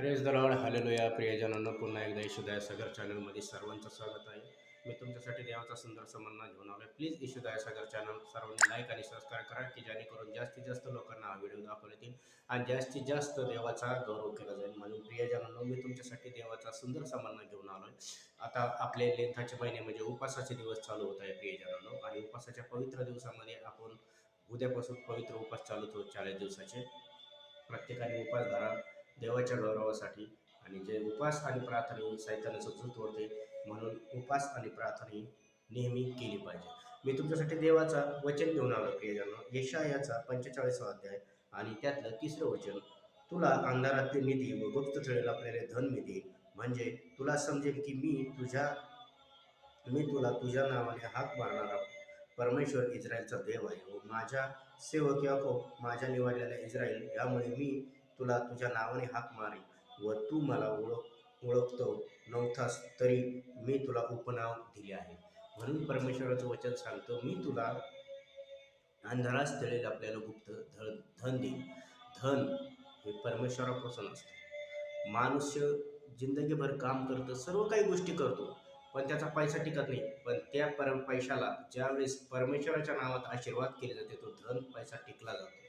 Praise the Lord hallelujah. प्रियजनांनो, पुन्हा एकदा येशूदाय सागर चॅनलमध्ये सर्वांचं स्वागत आहे. मी तुमच्यासाठी देवाचा सुंदर समन्वय घेऊन आलो. प्लीज येशूदाय सागर चॅनल सर्वांनी लाईक आणि सबस्क्राईब करा, की जेणेकरून जास्तीत जास्त लोकांना हा व्हिडिओ दाखवण्यात येईल आणि जास्तीत जास्त देवाचा गौरव केला जाईल. म्हणून प्रियजनांनो, मी तुमच्यासाठी देवाचा सुंदर समन्वय घेऊन आलो आहे. आता आपले लेंथाचे महिने म्हणजे उपासाचे दिवस चालू होत आहे प्रियजनांनो, आणि उपासाच्या पवित्र दिवसामध्ये आपण उद्यापासून पवित्र उपास चालू होतो 40 दिवसाचे. प्रत्येकाने उपास धरा देवाच्या गौरवासाठी. आणि जे उपास आणि प्रार्थना सैतानाचं झूट ओढते, म्हणून उपास आणि प्रार्थना नेहमी केली पाहिजे. मी तुमच्यासाठी देवाचा वचन घेऊन आलो प्रियजनो. यशायाचा 45वा अध्याय आणि त्यातलं 3रं वचन. तुला अंधारातली निधी व गुप्तस्थळी लपलेले धन मी देईन, म्हणजे तुला समजेल की मी तुला तुझ्या नावाने हाक मारणारा परमेश्वर इस्रायलचा देव आहे, व माझ्या सेवक याकोब, माझ्या निवडलेल्या इस्रायल, यामुळे मी तुला तुझ्या नावाने हाक मारेन व तू मला ओळखतो नव्हतास, तरी मी तुला उपनाव दिले आहे. म्हणून परमेश्वराचं वचन सांगतं, मी तुला अंधारात स्थळेल आपल्याला गुप्त धन देईन. धन हे परमेश्वरापासून असतं. माणूस जिंदगीभर काम करतं, सर्व काही गोष्टी करतो, पण त्याचा पैसा टिकत नाही. पण त्या पैशाला ज्यावेळेस परमेश्वराच्या नावात आशीर्वाद केले जाते, तो धन पैसा टिकला जातो.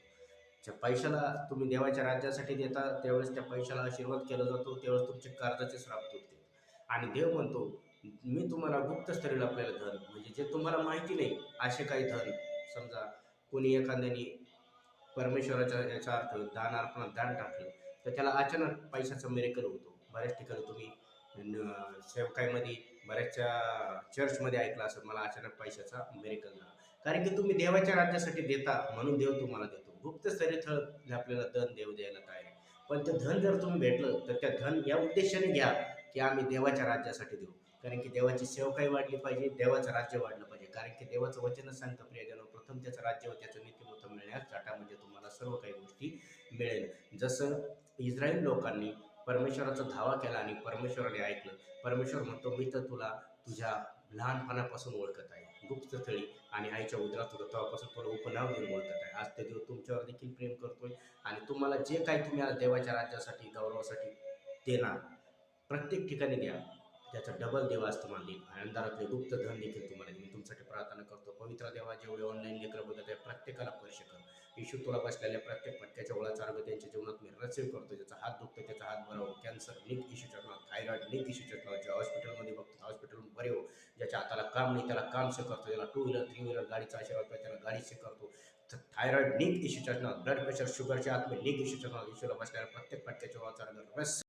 ज्या पैशाला तुम्ही देवाच्या राज्यासाठी देता, त्यावेळेस त्या पैशाला आशीर्वाद केला जातो, त्यावेळेस तुमचे कर्जाचे श्राप तुटते. आणि देव म्हणतो, मी तुम्हाला गुप्त स्तरील आपल्याला धन, म्हणजे जे तुम्हाला माहिती नाही असे काही धन. समजा कोणी एखाद्याने परमेश्वराच्या याचा अर्थ दान अर्पणात दान टाकलं, तर त्याला अचानक पैशाचा मिरेकल होतो. बऱ्याच ठिकाणी तुम्ही सेवकाईमध्ये बऱ्याचशा चर्चमध्ये ऐकलं असेल, मला अचानक पैशाचा मिरेकल झाला. कारण की तुम्ही देवाच्या राज्यासाठी देता, म्हणून देव तुम्हाला देतो. गुप्त स्तरीथळ आपल्याला धन देव द्यायला तयार आहे. पण ते धन जर तुम्ही भेटलं, तर त्या धन या उद्देशाने घ्या की आम्ही देवाच्या राज्यासाठी देऊ. कारण की देवाची सेवकाई वाढली पाहिजे, देवाचं राज्य वाढलं पाहिजे. कारण की देवाचं वचनच सांगतं, प्रियजनो, प्रथम त्याचं राज्य व त्याचं नीतिमत्व मिळण्यास चाटा, म्हणजे तुम्हाला सर्व काही गोष्टी मिळेल. जसं इस्रायल लोकांनी परमेश्वराचा धावा केला आणि परमेश्वराने ऐकलं. परमेश्वर म्हणतो, मी तर तुला तुझ्या लहानपणापासून ओळखत आहे, गुप्तस्थळी आणि आईच्या उदरात होतं तेव्हापासून तुला उपनाव देऊन ओळखत आहे. आज ते देव तुमच्यावर देखील प्रेम करतोय आणि तुम्हाला जे काही तुम्ही आज देवाच्या राज्यासाठी गौरवासाठी देणार, प्रत्येक ठिकाणी द्या, त्याचा डबल देव आज तुम्हाला देईल. अंधारातले गुप्त धन देखील तुम्हाला देईल. मी तुमच्यासाठी प्रार्थना करतो. पवित्र देवा, जेवढे ऑनलाईन लेकरं बघत आहे, प्रत्येकाला स्पर्श कर. येशू, तुला बसलेल्या प्रत्येक फटक्याच्या ओळाचा आरोग्य त्यांच्या जीवनात मी रिसीव्ह करतो. ज्याचा हात दुखतो त्याचा हात बरा हो. कॅन्सर निक येशूच्या नावात, थायरॉइड निक येशूच्या नावात, ज्या हॉस्पिटलमध्ये बघतो हॉस्पिटलमध्ये बरे हो. ज्याच्या हाताला काम नाही त्याला काम स्वीकारतो. ज्याला 2 व्हीलर 3 व्हीलर गाडीचा आशीर्वाद पाहिजे त्याला गाडी स्वीकारतो. थायरॉइड निक येशूच्या नावात, ब्लड प्रेशर शुगरच्या आतमध्ये निक येशूच्या नावात. येशूला बसलेल्या प्रत्येक फटक्याच्या ओळाचा आरोग्य